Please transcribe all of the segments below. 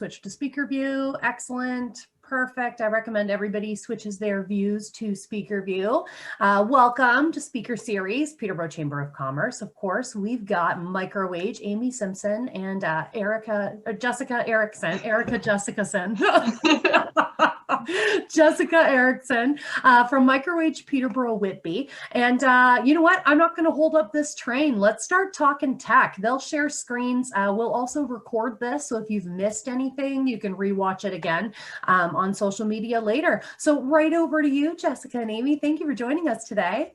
Switch to speaker view. Excellent. Perfect. I recommend everybody switches their views to speaker view. Welcome to Speaker Series, Peterborough Chamber of Commerce. Of course, we've got MicroAge, Amy Simpson, and Jessica Erickson. Jessica Erickson from MicroAge Peterborough Whitby. And you know what? I'm not going to hold up this train. Let's start talking tech. They'll share screens. We'll also record this. So if you've missed anything, you can rewatch it again on social media later. So right over to you, Jessica and Amy. Thank you for joining us today.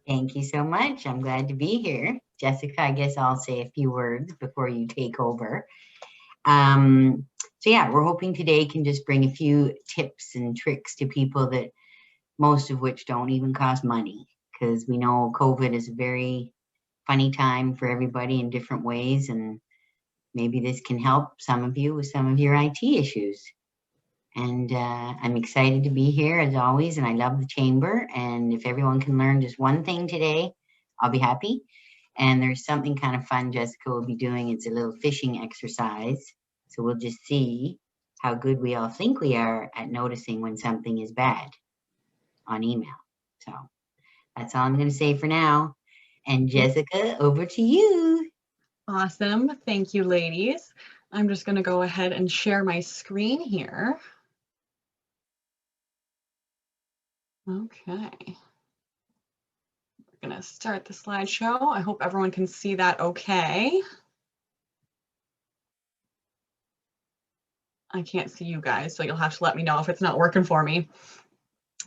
Thank you so much. I'm glad to be here. Jessica, I guess I'll say a few words before you take over. So yeah, we're hoping today can just bring a few tips and tricks to people that most of which don't even cost money, because we know COVID is a very funny time for everybody in different ways, and maybe this can help some of you with some of your IT issues. And I'm excited to be here as always, and I love the chamber, and if everyone can learn just one thing today, I'll be happy. And there's something kind of fun Jessica will be doing. It's a little phishing exercise. So we'll just see how good we all think we are at noticing when something is bad on email. So that's all I'm going to say for now. And Jessica, over to you. Awesome. Thank you, ladies. I'm just going to go ahead and share my screen here. Okay. We're going to start the slideshow. I hope everyone can see that okay. I can't see you guys, so you'll have to let me know if it's not working for me.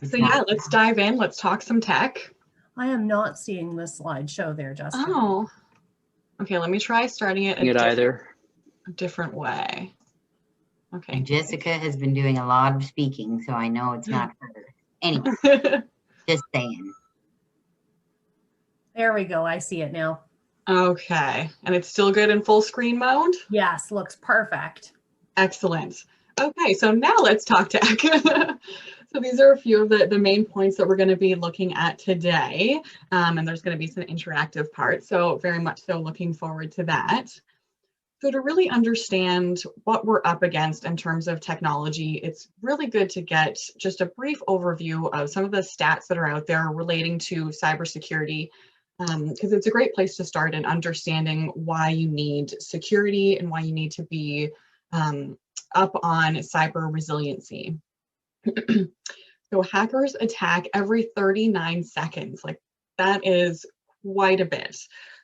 So yeah, let's dive in. Let's talk some tech. I am not seeing this slideshow there, Justin. Oh, okay. Let me try starting it a different way. Okay. And Jessica has been doing a lot of speaking, so I know it's not her. Anyway, just saying. There we go. I see it now. Okay. And it's still good in full screen mode? Yes, looks perfect. Excellent. Okay, so now let's talk tech. So these are a few of the main points that we're going to be looking at today. And there's going to be some interactive parts. So very much so looking forward to that. So to really understand what we're up against in terms of technology, it's really good to get just a brief overview of some of the stats that are out there relating to cybersecurity, because it's a great place to start in understanding why you need security and why you need to be up on cyber resiliency. So hackers attack every 39 seconds. Like, that is quite a bit.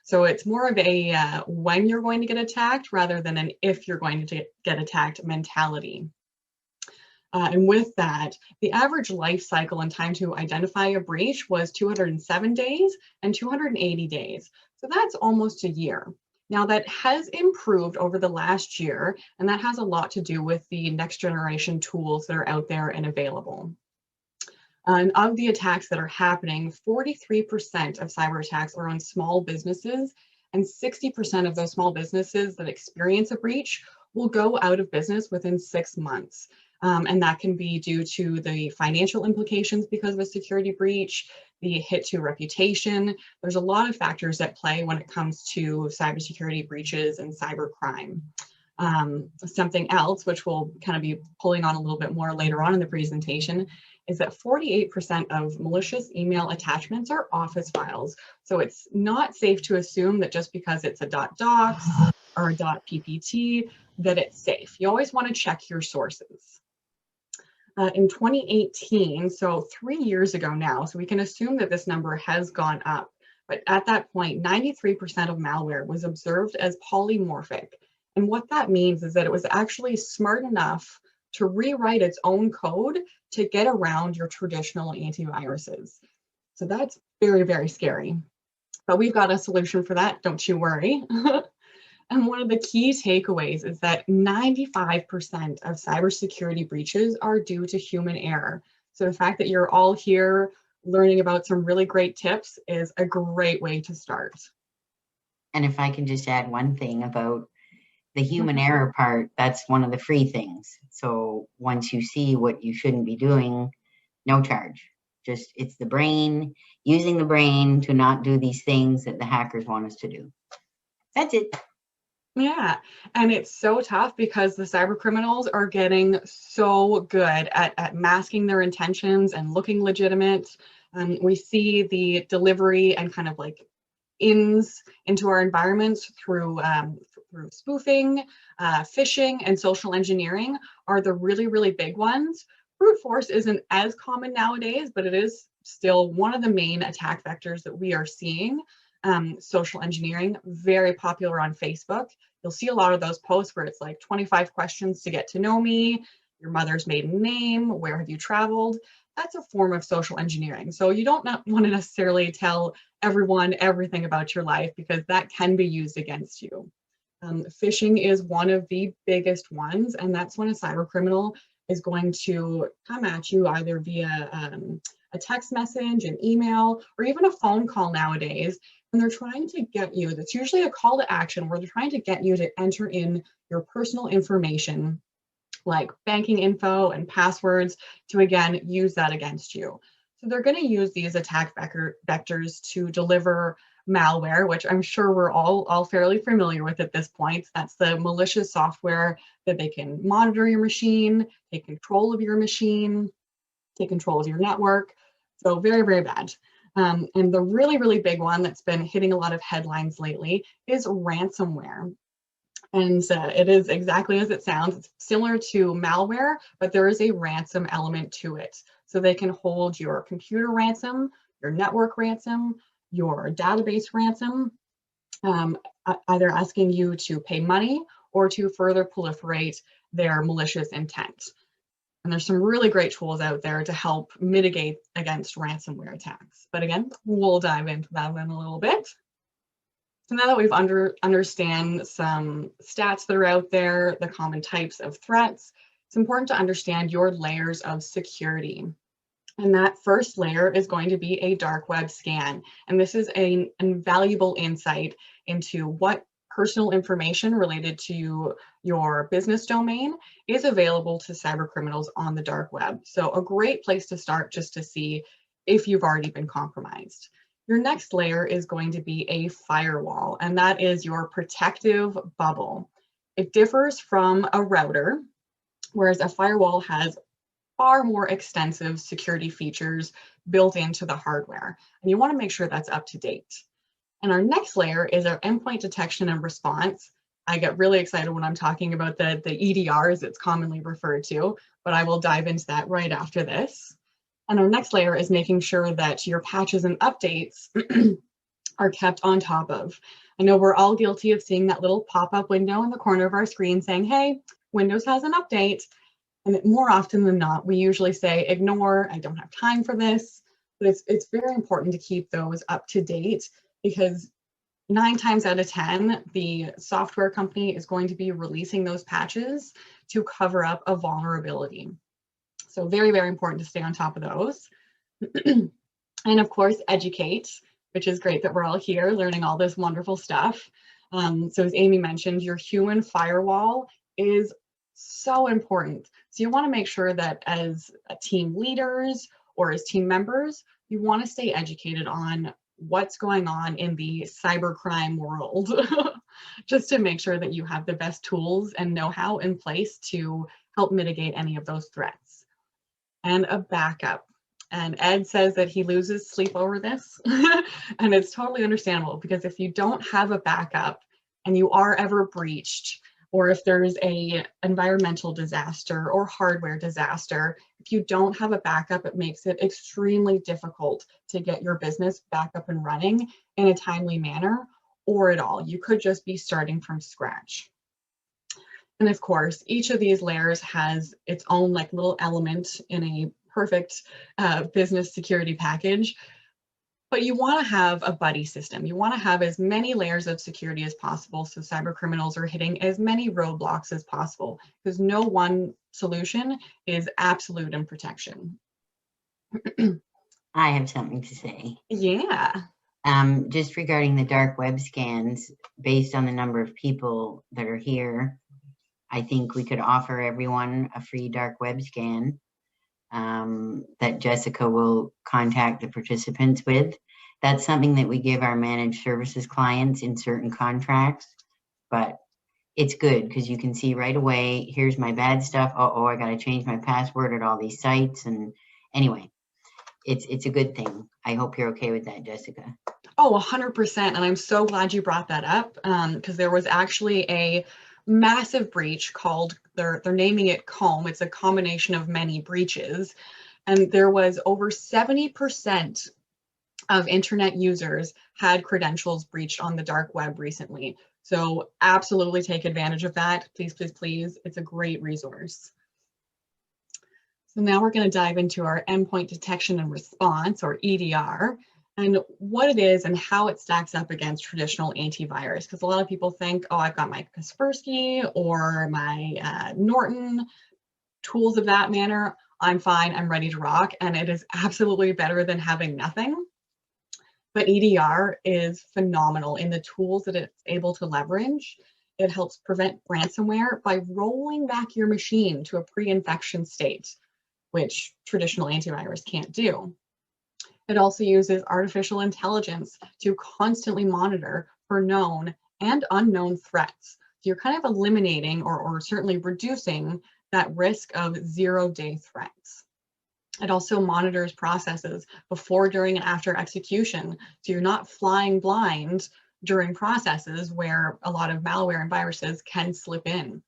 So it's more of a when you're going to get attacked rather than an if you're going to get attacked mentality. And with that, the average life cycle and time to identify a breach was 207 days and 280 days. So that's almost a year. Now, that has improved over the last year, and that has a lot to do with the next generation tools that are out there and available. And of the attacks that are happening, 43% of cyber attacks are on small businesses, and 60% of those small businesses that experience a breach will go out of business within 6 months. And that can be due to the financial implications because of a security breach, the hit to reputation. There's a lot of factors at play when it comes to cybersecurity breaches and cybercrime. Something else, which we'll kind of be pulling on a little bit more later on in the presentation, is that 48% of malicious email attachments are office files. So it's not safe to assume that just because it's a .docs or a .ppt that it's safe. You always want to check your sources. In 2018, so 3 years ago now, so we can assume that this number has gone up, but at that point, 93% of malware was observed as polymorphic. And what that means is that it was actually smart enough to rewrite its own code to get around your traditional antiviruses. So that's very, very scary. But we've got a solution for that, don't you worry. And one of the key takeaways is that 95% of cybersecurity breaches are due to human error. So the fact that you're all here learning about some really great tips is a great way to start. And if I can just add one thing about the human error part, that's one of the free things. So once you see what you shouldn't be doing, no charge. Just, it's the brain, using the brain to not do these things that the hackers want us to do. That's it. Yeah, and it's so tough because the cyber criminals are getting so good at masking their intentions and looking legitimate. We see the delivery and kind of like ins into our environments through spoofing, phishing, and social engineering are the really, really big ones. Brute force isn't as common nowadays, but it is still one of the main attack vectors that we are seeing. Social engineering, very popular on Facebook. You'll see a lot of those posts where it's like 25 questions to get to know me, your mother's maiden name, where have you traveled? That's a form of social engineering. So you don't want to necessarily tell everyone everything about your life because that can be used against you. Phishing is one of the biggest ones, and that's when a cyber criminal is going to come at you either via a text message, an email, or even a phone call nowadays. And they're trying to get you, that's usually a call to action where they're trying to get you to enter in your personal information like banking info and passwords to, again, use that against you. So they're going to use these attack vectors to deliver malware, which I'm sure we're all fairly familiar with at this point. That's the malicious software that they can monitor your machine, take control of your machine, take control of your network. So very, very bad. And the really, really big one that's been hitting a lot of headlines lately is ransomware. And it is exactly as it sounds. It's similar to malware, but there is a ransom element to it. So they can hold your computer ransom, your network ransom, your database ransom, either asking you to pay money or to further proliferate their malicious intent. And there's some really great tools out there to help mitigate against ransomware attacks. But again, we'll dive into that in a little bit. So now that we've understand some stats that are out there, the common types of threats, it's important to understand your layers of security. And that first layer is going to be a dark web scan. And this is an invaluable insight into what personal information related to your business domain is available to cyber criminals on the dark web. So a great place to start just to see if you've already been compromised. Your next layer is going to be a firewall, and that is your protective bubble. It differs from a router, whereas a firewall has far more extensive security features built into the hardware, and you want to make sure that's up to date. And our next layer is our endpoint detection and response. I get really excited when I'm talking about the EDR as it's commonly referred to, but I will dive into that right after this. And our next layer is making sure that your patches and updates are kept on top of. I know we're all guilty of seeing that little pop-up window in the corner of our screen saying, hey, Windows has an update. And more often than not, we usually say, ignore, I don't have time for this. But it's very important to keep those up to date because 9 times out of 10, the software company is going to be releasing those patches to cover up a vulnerability. So very, very important to stay on top of those. And of course, educate, which is great that we're all here learning all this wonderful stuff. So as Amy mentioned, your human firewall is so important. So you want to make sure that as team leaders or as team members, you want to stay educated on what's going on in the cybercrime world, just to make sure that you have the best tools and know-how in place to help mitigate any of those threats. And a backup. And Ed says that he loses sleep over this. And it's totally understandable because if you don't have a backup and you are ever breached, or if there's a environmental disaster or hardware disaster, if you don't have a backup, it makes it extremely difficult to get your business back up and running in a timely manner or at all. You could just be starting from scratch. And of course, each of these layers has its own like little element in a perfect business security package. But you want to have a buddy system. You want to have as many layers of security as possible so cyber criminals are hitting as many roadblocks as possible because no one solution is absolute in protection. I have something to say. Yeah. Just regarding the dark web scans, based on the number of people that are here, I think we could offer everyone a free dark web scan that Jessica will contact the participants with. That's something that we give our managed services clients in certain contracts, but it's good because you can see right away, here's my bad stuff. Oh, I got to change my password at all these sites. And anyway, it's a good thing. I hope you're okay with that, Jessica. Oh, 100%. And I'm so glad you brought that up, because there was actually a massive breach called, they're naming it COMB. It's a combination of many breaches. And there was over 70% of internet users had credentials breached on the dark web recently. So absolutely take advantage of that. Please, please, please. It's a great resource. So now we're going to dive into our endpoint detection and response, or EDR, and what it is and how it stacks up against traditional antivirus. Because a lot of people think, oh, I've got my Kaspersky or my Norton, tools of that manner. I'm fine, I'm ready to rock. And it is absolutely better than having nothing. But EDR is phenomenal in the tools that it's able to leverage. It helps prevent ransomware by rolling back your machine to a pre-infection state, which traditional antivirus can't do. It also uses artificial intelligence to constantly monitor for known and unknown threats. So you're kind of eliminating or certainly reducing that risk of zero-day threats. It also monitors processes before, during, and after execution. So you're not flying blind during processes where a lot of malware and viruses can slip in.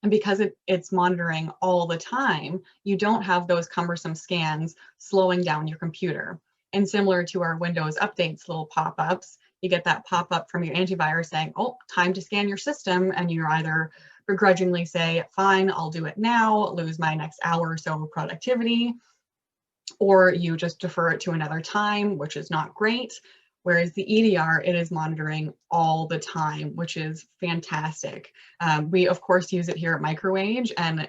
And because it's monitoring all the time, you don't have those cumbersome scans slowing down your computer. And similar to our Windows updates little pop-ups, you get that pop-up from your antivirus saying, oh, time to scan your system. And you either begrudgingly say, fine, I'll do it now, lose my next hour or so of productivity, or you just defer it to another time, which is not great. Whereas the EDR, it is monitoring all the time, which is fantastic. We, of course, use it here at MicroAge and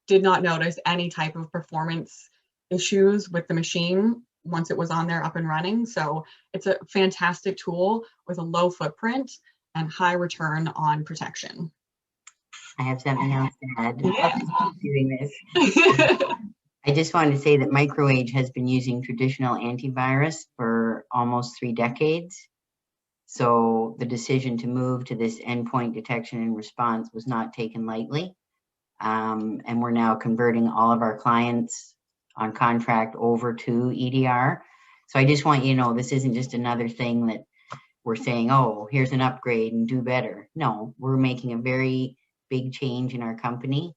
did not notice any type of performance issues with the machine once it was on there up and running. So it's a fantastic tool with a low footprint and high return on protection. I have something else to add. Yeah. Doing this. I just wanted to say that MicroAge has been using traditional antivirus for almost 3 decades. So the decision to move to this endpoint detection and response was not taken lightly. And we're now converting all of our clients on contract over to EDR. So I just want you to know, this isn't just another thing that we're saying, oh, here's an upgrade and do better. No, we're making a very big change in our company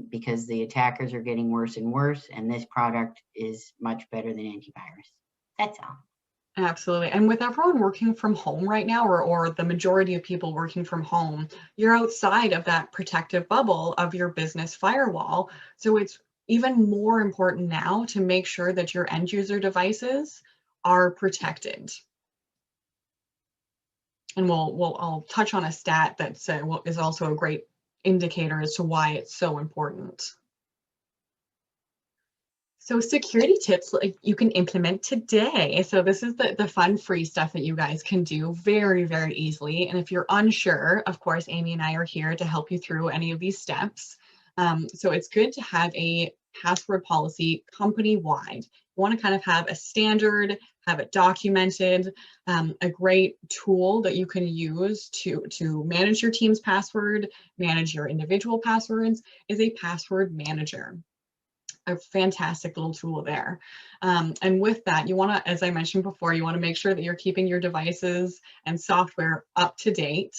because the attackers are getting worse and worse, and this product is much better than antivirus. That's all. Absolutely. And with everyone working from home right now, or the majority of people working from home, you're outside of that protective bubble of your business firewall. So it's even more important now to make sure that your end user devices are protected. And I'll touch on a stat that is also a great indicator as to why it's so important. So security tips you can implement today. So this is the fun, free stuff that you guys can do very, very easily. And if you're unsure, of course, Amy and I are here to help you through any of these steps. So it's good to have a password policy company-wide. You want to kind of have a standard, have it documented. A great tool that you can use to manage your team's password, manage your individual passwords, is a password manager. A fantastic little tool there. And with that, you want to, as I mentioned before, you want to make sure that you're keeping your devices and software up to date.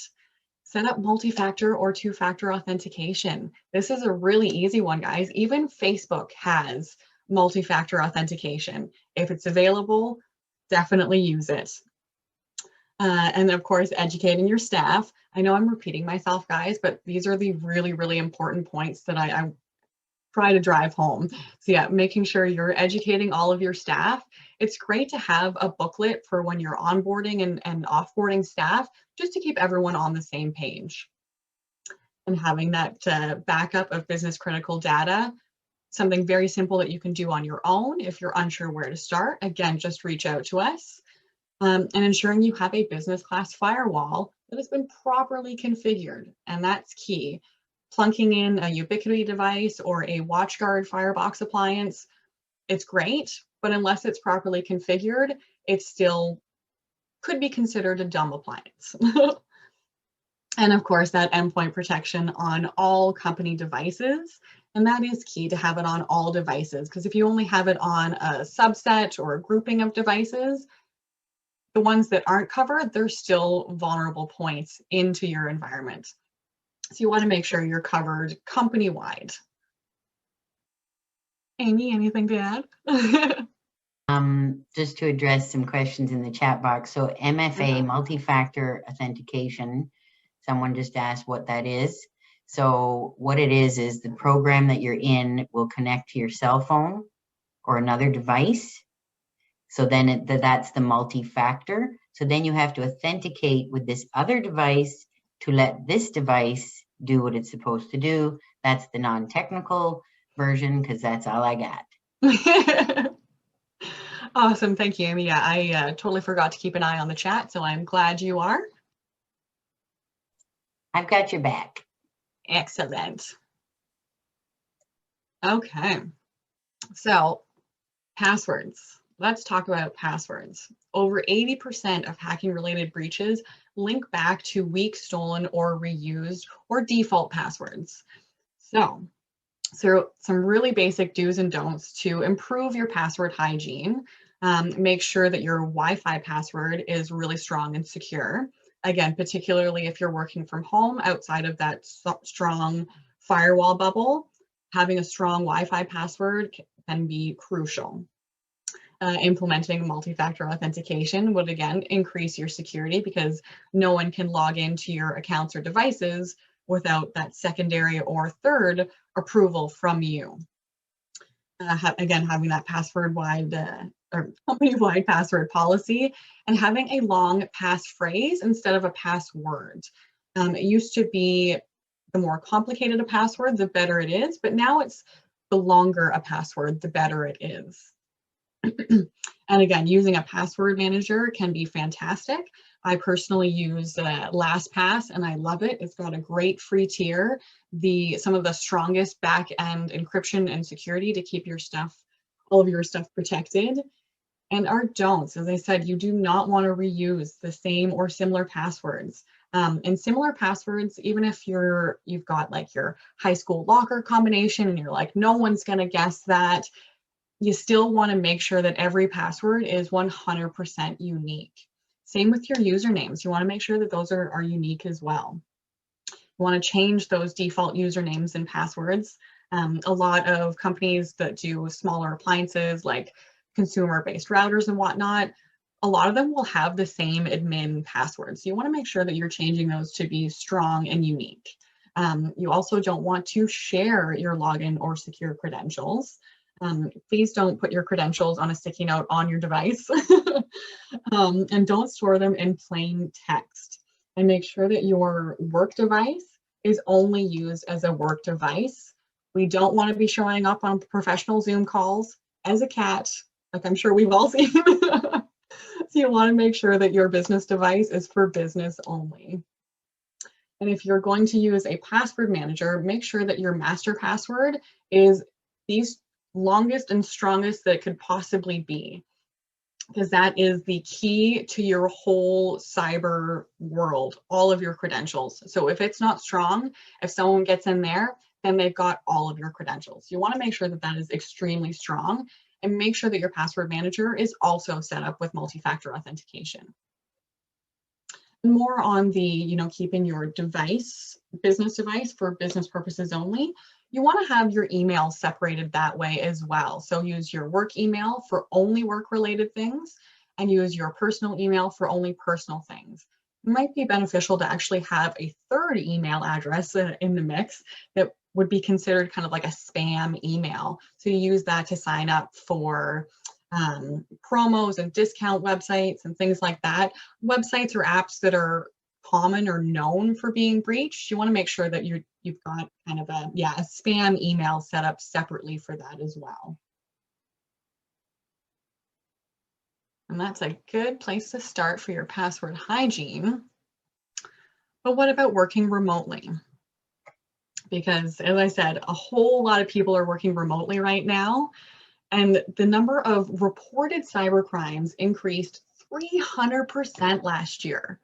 Set up multi-factor or 2-factor authentication. This is a really easy one, guys. Even Facebook has multi-factor authentication. If it's available, definitely use it. And of course, educating your staff. I know I'm repeating myself, guys, but these are the really, really important points that I try to drive home. So yeah, making sure you're educating all of your staff. It's great to have a booklet for when you're onboarding and offboarding staff, just to keep everyone on the same page. And having that backup of business critical data, something very simple that you can do on your own. If you're unsure where to start, again, just reach out to us. And ensuring you have a business class firewall that has been properly configured, and that's key. Plunking in a Ubiquity device or a WatchGuard Firebox appliance, it's great, but unless it's properly configured, it still could be considered a dumb appliance. And of course, that endpoint protection on all company devices. And that is key to have it on all devices, because if you only have it on a subset or a grouping of devices, the ones that aren't covered, they're still vulnerable points into your environment. So you want to make sure you're covered company-wide. Amy, anything to add? Just to address some questions in the chat box. So MFA, multi-factor authentication, someone just asked what that is. So what it is the program that you're in will connect to your cell phone or another device. So then that's the multi-factor. So then you have to authenticate with this other device to let this device do what it's supposed to do. That's the non-technical version, because that's all I got. Awesome. Thank you, Amy. Yeah, I totally forgot to keep an eye on the chat, so I'm glad you are. I've got your back. Excellent. Okay. So passwords. Let's talk about passwords. Over 80% of hacking related breaches link back to weak, stolen, or reused or default passwords. So some really basic do's and don'ts to improve your password hygiene. Make sure that your Wi-Fi password is really strong and secure. Again, particularly if you're working from home outside of that strong firewall bubble, having a strong Wi-Fi password can be crucial. Implementing multi-factor authentication would again increase your security, because no one can log into your accounts or devices without that secondary or third approval from you. Again, having that password-wide or company-wide password policy, and having a long passphrase instead of a password. It used to be the more complicated a password, the better it is, but now it's the longer a password, the better it is. And again, using a password manager can be fantastic. I personally use LastPass and I love it. It's got a great free tier, some of the strongest back-end encryption and security to keep your stuff, all of your stuff protected. And our don'ts, as I said, you do not want to reuse the same or similar passwords. And similar passwords, even if you've got like your high school locker combination and you're like, no one's going to guess that, you still want to make sure that every password is 100% unique. Same with your usernames. You want to make sure that those are unique as well. You want to change those default usernames and passwords. A lot of companies that do smaller appliances like consumer-based routers and whatnot, a lot of them will have the same admin passwords. So you want to make sure that you're changing those to be strong and unique. You also don't want to share your login or secure credentials. Please don't put your credentials on a sticky note on your device. And don't store them in plain text. And make sure that your work device is only used as a work device. We don't want to be showing up on professional Zoom calls as a cat, like I'm sure we've all seen. So you want to make sure that your business device is for business only. And if you're going to use a password manager, make sure that your master password is these longest and strongest that it could possibly be, because that is the key to your whole cyber world, all of your credentials. So if it's not strong, if someone gets in there, then they've got all of your credentials. You want to make sure that that is extremely strong, and make sure that your password manager is also set up with multi-factor authentication. More on the, keeping your device, business device for business purposes only. You want to have your email separated that way as well. So use your work email for only work-related things, and use your personal email for only personal things. It might be beneficial to actually have a third email address in the mix that would be considered kind of like a spam email. So you use that to sign up for promos and discount websites and things like that. Websites or apps that are common or known for being breached, you want to make sure that you've got kind of a spam email set up separately for that as well. And that's a good place to start for your password hygiene. But what about working remotely? Because as I said, a whole lot of people are working remotely right now, and the number of reported cyber crimes increased 300% last year.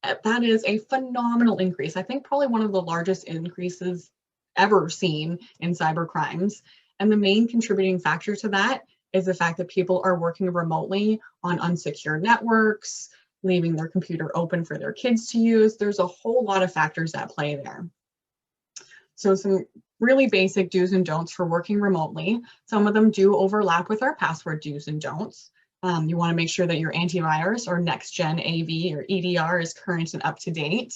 That is a phenomenal increase. I think probably one of the largest increases ever seen in cyber crimes. And the main contributing factor to that is the fact that people are working remotely on unsecure networks, leaving their computer open for their kids to use. There's a whole lot of factors at play there. So some really basic do's and don'ts for working remotely. Some of them do overlap with our password do's and don'ts. You want to make sure that your antivirus or next-gen AV or EDR is current and up to date.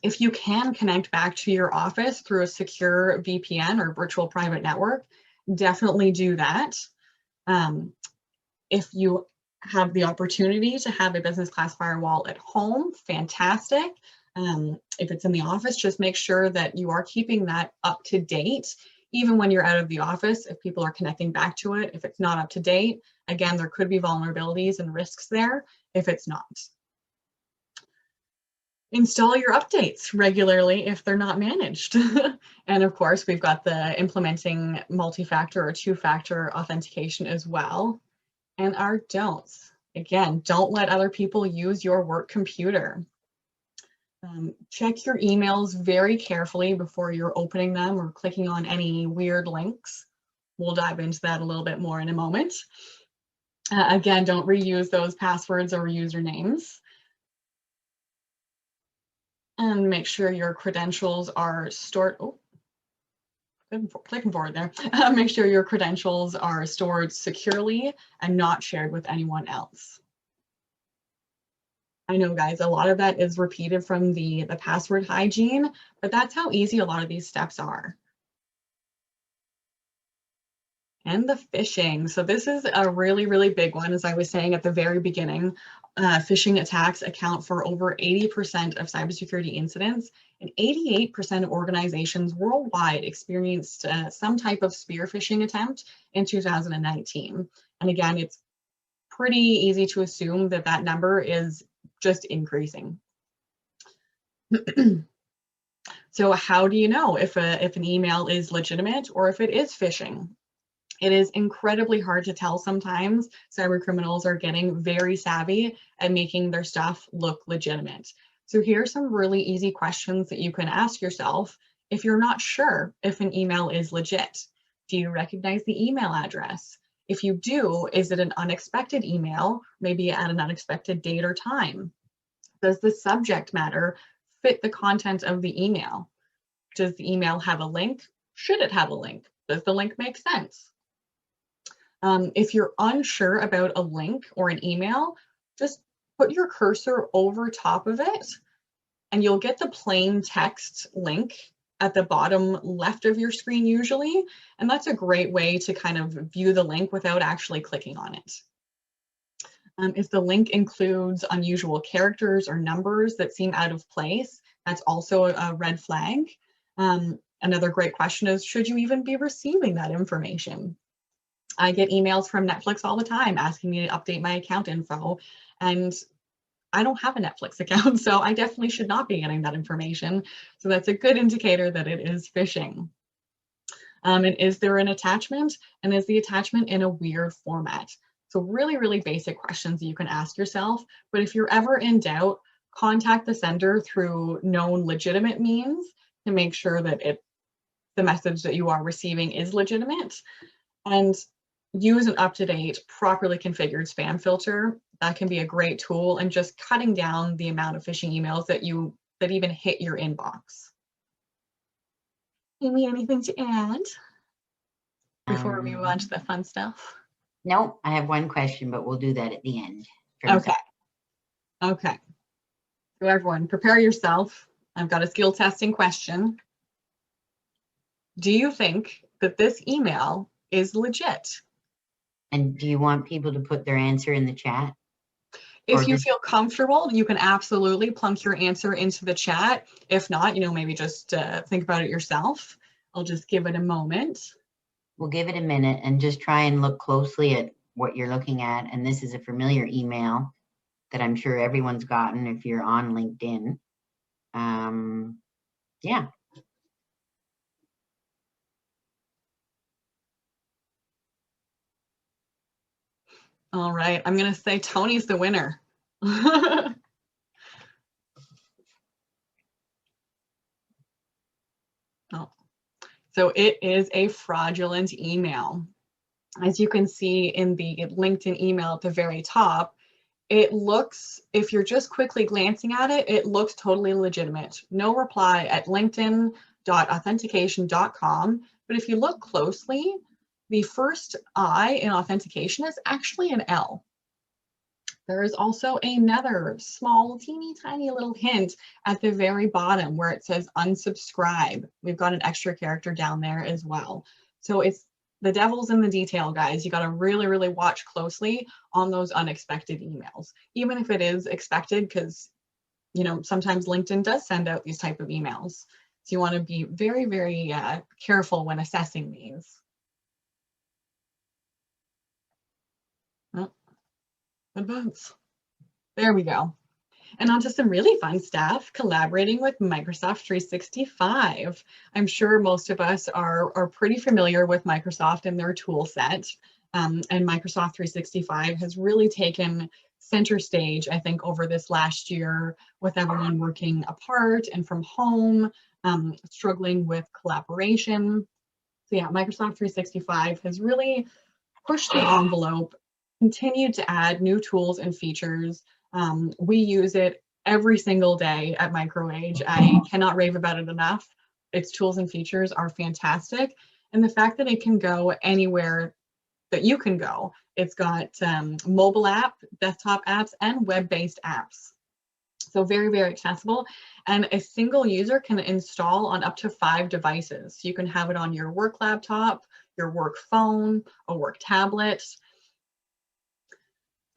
If you can connect back to your office through a secure VPN or virtual private network, definitely do that. If you have the opportunity to have a business class firewall at home, fantastic. If it's in the office, just make sure that you are keeping that up to date. Even when you're out of the office, if people are connecting back to it, if it's not up to date, again, there could be vulnerabilities and risks there if it's not. Install your updates regularly if they're not managed. And of course, we've got the implementing multi-factor or two-factor authentication as well. And our don'ts. Again, don't let other people use your work computer. Check your emails very carefully before you're opening them or clicking on any weird links. We'll dive into that a little bit more in a moment. Again, don't reuse those passwords or usernames. And make sure your credentials are stored. Oh, clicking forward there. Make sure your credentials are stored securely and not shared with anyone else. I know, guys, a lot of that is repeated from the password hygiene, but that's how easy a lot of these steps are. And the phishing. So this is a really, really big one. As I was saying at the very beginning, phishing attacks account for over 80% of cybersecurity incidents, and 88% of organizations worldwide experienced some type of spear phishing attempt in 2019. And again, it's pretty easy to assume that that number is just increasing. So how do you know if an email is legitimate or if it is phishing? It is incredibly hard to tell sometimes. Cyber criminals are getting very savvy at making their stuff look legitimate. So here are some really easy questions that you can ask yourself if you're not sure if an email is legit. Do you recognize the email address? If you do, is it an unexpected email, maybe at an unexpected date or time? Does the subject matter fit the content of the email? Does the email have a link? Should it have a link? Does the link make sense? If you're unsure about a link or an email, just put your cursor over top of it and you'll get the plain text link at the bottom left of your screen usually. And that's a great way to kind of view the link without actually clicking on it. If the link includes unusual characters or numbers that seem out of place, that's also a red flag. Another great question is, should you even be receiving that information? I get emails from Netflix all the time asking me to update my account info, and I don't have a Netflix account, so I definitely should not be getting that information. So that's a good indicator that it is phishing. And is there an attachment? And is the attachment in a weird format? So really, really basic questions that you can ask yourself. But if you're ever in doubt, contact the sender through known legitimate means to make sure that the message that you are receiving is legitimate. And use an up-to-date, properly configured spam filter. That can be a great tool in just cutting down the amount of phishing emails that even hit your inbox. Amy, anything to add before we move on to the fun stuff? No, I have one question, but we'll do that at the end. Okay. Okay. So everyone, prepare yourself. I've got a skill testing question. Do you think that this email is legit? And do you want people to put their answer in the chat? If you feel comfortable, you can absolutely plunk your answer into the chat. If not, maybe just think about it yourself. I'll just give it a moment. We'll give it a minute and just try and look closely at what you're looking at. And this is a familiar email that I'm sure everyone's gotten if you're on LinkedIn. Yeah. All right, I'm going to say Tony's the winner. Oh. So it is a fraudulent email. As you can see in the LinkedIn email at the very top, it looks, if you're just quickly glancing at it, it looks totally legitimate. No reply at linkedin.authentication.com. But if you look closely, the first I in authentication is actually an L. There is also another small, teeny tiny little hint at the very bottom where it says unsubscribe. We've got an extra character down there as well. So it's the devil's in the detail, guys. You got to really, really watch closely on those unexpected emails, even if it is expected, because, you know, sometimes LinkedIn does send out these type of emails. So you want to be very, very careful when assessing these. Oh, advance. There we go. And on to some really fun stuff, collaborating with Microsoft 365. I'm sure most of us are pretty familiar with Microsoft and their tool set. And Microsoft 365 has really taken center stage, I think, over this last year with everyone working apart and from home, struggling with collaboration. So yeah, Microsoft 365 has really pushed the envelope, continued to add new tools and features. We use it every single day at MicroAge. I cannot rave about it enough. Its tools and features are fantastic. And the fact that it can go anywhere that you can go. It's got mobile app, desktop apps, and web-based apps. So very, very accessible. And a single user can install on up to 5 devices. You can have it on your work laptop, your work phone, a work tablet.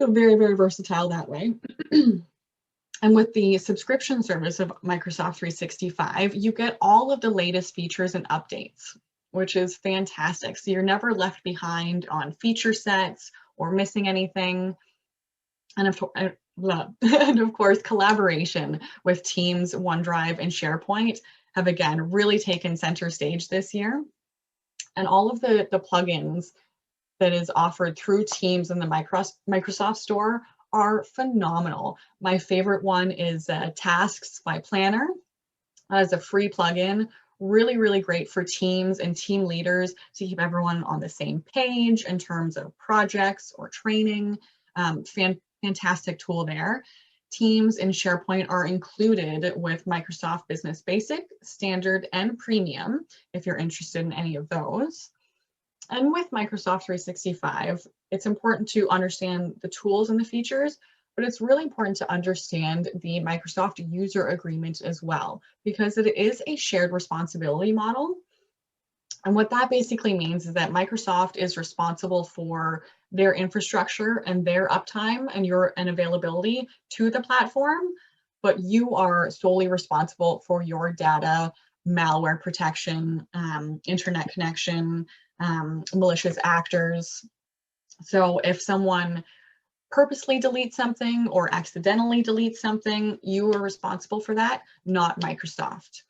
So very, very versatile that way. And with the subscription service of Microsoft 365, you get all of the latest features and updates, which is fantastic. So you're never left behind on feature sets or missing anything. And of course, collaboration with Teams, OneDrive, and SharePoint have again really taken center stage this year. And all of the plugins that is offered through Teams in the Microsoft Store are phenomenal. My favorite one is Tasks by Planner as a free plugin. Really, really great for teams and team leaders to keep everyone on the same page in terms of projects or training. Fantastic tool there. Teams and SharePoint are included with Microsoft Business Basic, Standard, and Premium, if you're interested in any of those. And with Microsoft 365, it's important to understand the tools and the features, but it's really important to understand the Microsoft user agreement as well, because it is a shared responsibility model. And what that basically means is that Microsoft is responsible for their infrastructure and their uptime and availability to the platform, but you are solely responsible for your data, malware protection, internet connection, malicious actors. So if someone purposely deletes something or accidentally deletes something, you are responsible for that, not Microsoft.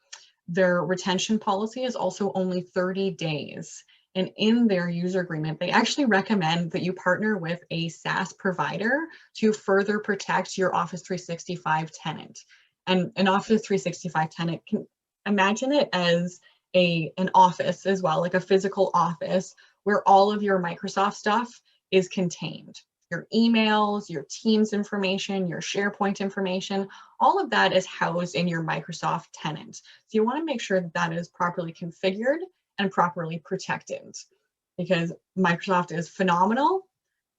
Their retention policy is also only 30 days. And in their user agreement, they actually recommend that you partner with a SaaS provider to further protect your Office 365 tenant. And an Office 365 tenant, can imagine it as an office as well, like a physical office where all of your Microsoft stuff is contained. Your emails, your Teams information, your SharePoint information, all of that is housed in your Microsoft tenant. So you want to make sure that that is properly configured and properly protected, because Microsoft is phenomenal,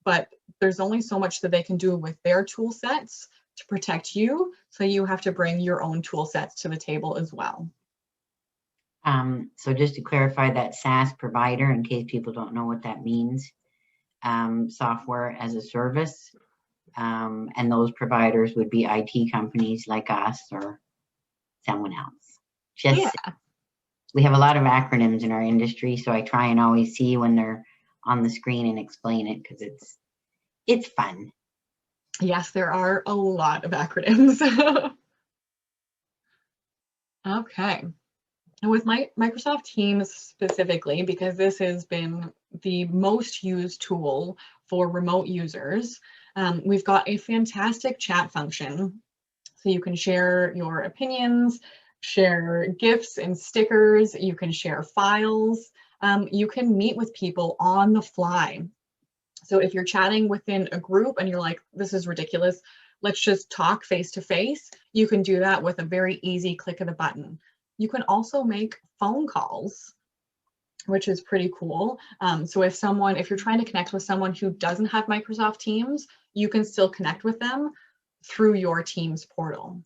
but there's only so much that they can do with their tool sets to protect you. So you have to bring your own tool sets to the table as well. So just to clarify, that SaaS provider, in case people don't know what that means, software as a service, and those providers would be IT companies like us or someone else. Just we have a lot of acronyms in our industry, so I try and always see when they're on the screen and explain it, because it's fun. Yes, there are a lot of acronyms. Okay. And with Microsoft Teams specifically, because this has been the most used tool for remote users, we've got a fantastic chat function. So you can share your opinions, share gifts and stickers. You can share files. You can meet with people on the fly. So if you're chatting within a group and you're like, this is ridiculous, let's just talk face to face, you can do that with a very easy click of the button. You can also make phone calls, which is pretty cool. So if you're trying to connect with someone who doesn't have Microsoft Teams, you can still connect with them through your Teams portal.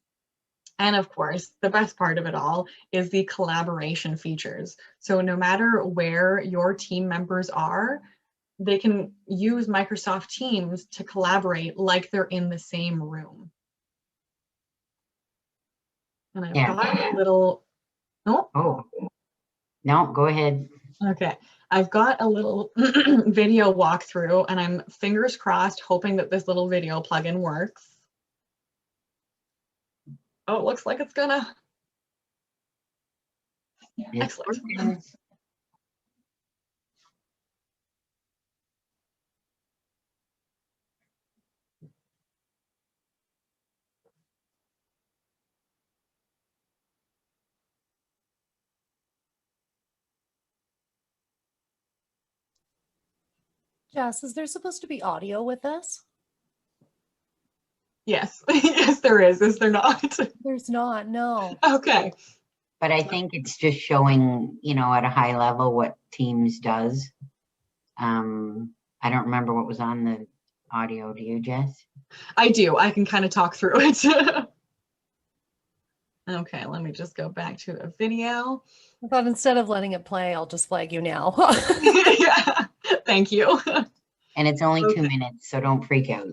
And of course, the best part of it all is the collaboration features. So no matter where your team members are, they can use Microsoft Teams to collaborate like they're in the same room. And I've got a little, Oh, no, go ahead. Okay, I've got a little video walkthrough, and I'm fingers crossed hoping that this little video plugin works. Oh, it looks like it's gonna. Excellent. Jess, is there supposed to be audio with this? Yes, yes, there is. Is there not? There's not, no. Okay. But I think it's just showing, you know, at a high level what Teams does. I don't remember what was on the audio. Do you, Jess? I do. I can kind of talk through it. Okay, let me just go back to a video. I thought instead of letting it play, I'll just flag you now. Yeah, thank you. And it's only 2 minutes, so don't freak out.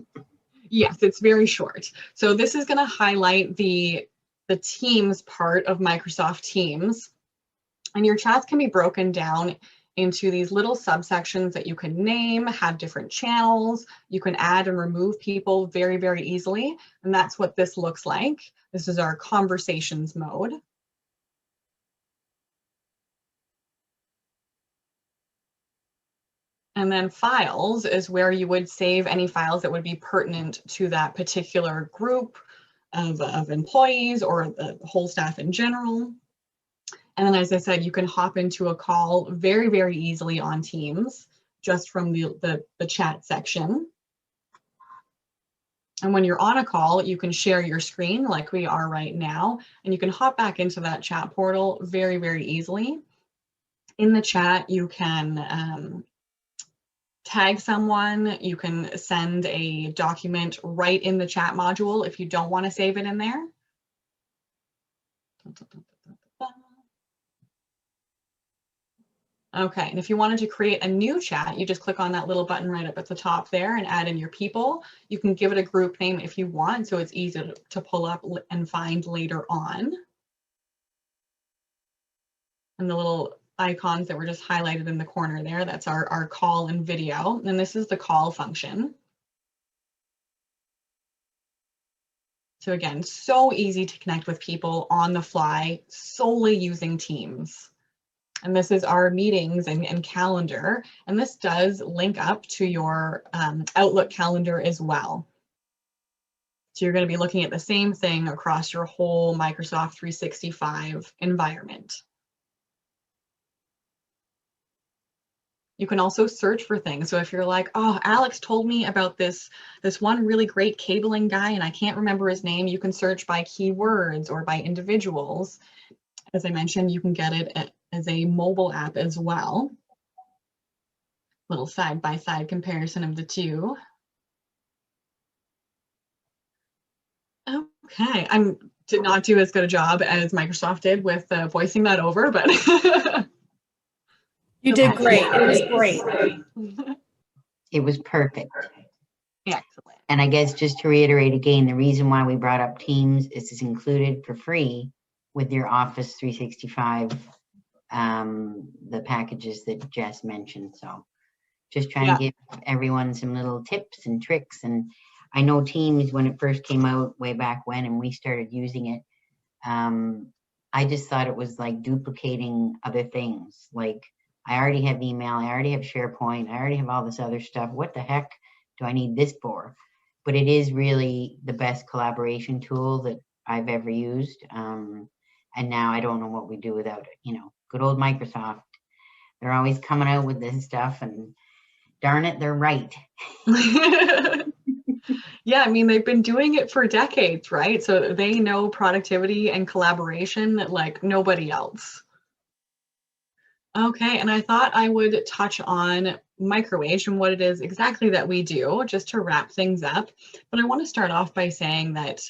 Yes, it's very short. So this is going to highlight the Teams part of Microsoft Teams. And your chats can be broken down into these little subsections that you can name, have different channels. You can add and remove people very, very easily. And that's what this looks like. This is our conversations mode. And then files is where you would save any files that would be pertinent to that particular group of employees or the whole staff in general. And then, as I said, you can hop into a call very, very easily on Teams, just from the chat section. And when you're on a call, you can share your screen like we are right now, and you can hop back into that chat portal very, very easily. In the chat, you can tag someone, you can send a document right in the chat module if you don't want to save it in there. Okay, and if you wanted to create a new chat, you just click on that little button right up at the top there and add in your people. You can give it a group name if you want, so it's easy to pull up and find later on. And the little icons that were just highlighted in the corner there, that's our call and video. And this is the call function. So again, so easy to connect with people on the fly, solely using Teams. And this is our meetings and calendar. And this does link up to your Outlook calendar as well. So you're going to be looking at the same thing across your whole Microsoft 365 environment. You can also search for things. So if you're like, oh, Alex told me about this one really great cabling guy and I can't remember his name, you can search by keywords or by individuals. As I mentioned, you can get it as a mobile app as well. Little side-by-side comparison of the two. Okay, I did not do as good a job as Microsoft did with voicing that over, but You did great. It was great. It was perfect. Excellent. And I guess just to reiterate again, the reason why we brought up Teams is it's included for free with your Office 365, the packages that Jess mentioned. So just trying to give everyone some little tips and tricks. And I know Teams, when it first came out way back when and we started using it, I just thought it was like duplicating other things. Like I already have email, I already have SharePoint, I already have all this other stuff. What the heck do I need this for? But it is really the best collaboration tool that I've ever used. And now I don't know what we do without it. Good old Microsoft. They're always coming out with this stuff, and darn it, they're right. Yeah, I mean, they've been doing it for decades, right? So they know productivity and collaboration like nobody else. Okay, and I thought I would touch on MicroAge and what it is exactly that we do, just to wrap things up. But I want to start off by saying that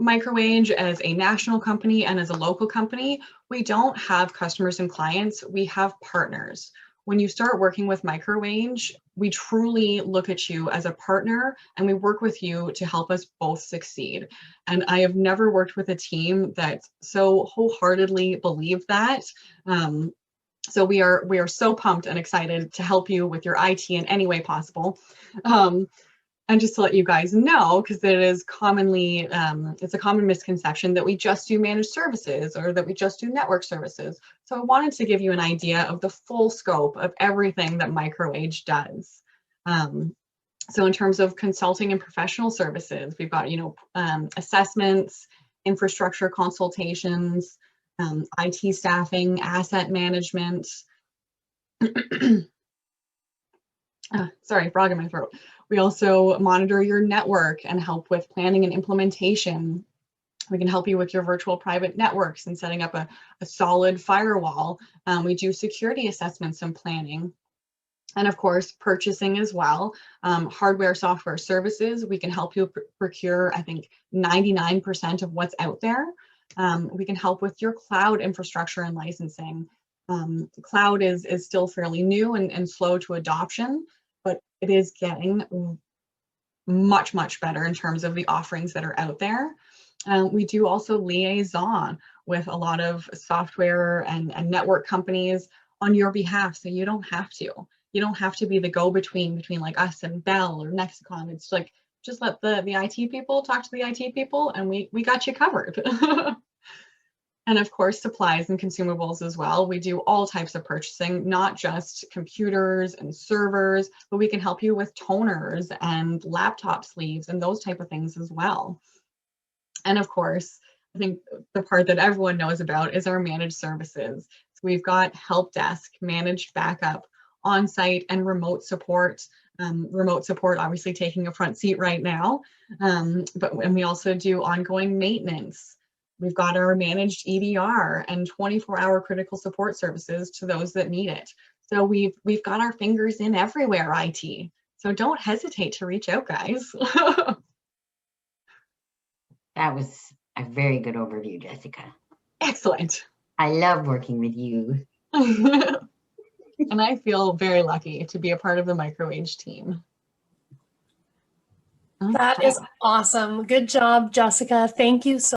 MicroAge, as a national company and as a local company, we don't have customers and clients, we have partners. When you start working with MicroAge, we truly look at you as a partner, and we work with you to help us both succeed. And I have never worked with a team that so wholeheartedly believed that. So we are so pumped and excited to help you with your IT in any way possible. And just to let you guys know, because it is commonly, it's a common misconception that we just do managed services or that we just do network services. So I wanted to give you an idea of the full scope of everything that MicroAge does. So in terms of consulting and professional services, we've got, assessments, infrastructure consultations, IT staffing, asset management. Sorry, frog in my throat. We also monitor your network and help with planning and implementation. We can help you with your virtual private networks and setting up a solid firewall. We do security assessments and planning. And of course, purchasing as well. Hardware, software services, we can help you procure, I think, 99% of what's out there. We can help with your cloud infrastructure and licensing. Cloud is still fairly new and slow to adoption, but it is getting much, much better in terms of the offerings that are out there. We do also liaison with a lot of software and network companies on your behalf, so you don't have to. You don't have to be the go-between between like us and Bell or Nexicon. It's like, just let the IT people talk to the IT people, and we got you covered. And of course, supplies and consumables as well. We do all types of purchasing, not just computers and servers, but we can help you with toners and laptop sleeves and those type of things as well. And of course, I think the part that everyone knows about is our managed services. So we've got help desk, managed backup, on-site and remote support. Remote support obviously taking a front seat right now, and we also do ongoing maintenance. We've got our managed EDR and 24-hour critical support services to those that need it. So we've got our fingers in everywhere, IT. So don't hesitate to reach out, guys. That was a very good overview, Jessica. Excellent. I love working with you. And I feel very lucky to be a part of the MicroAge team. That is awesome. Good job, Jessica. Thank you so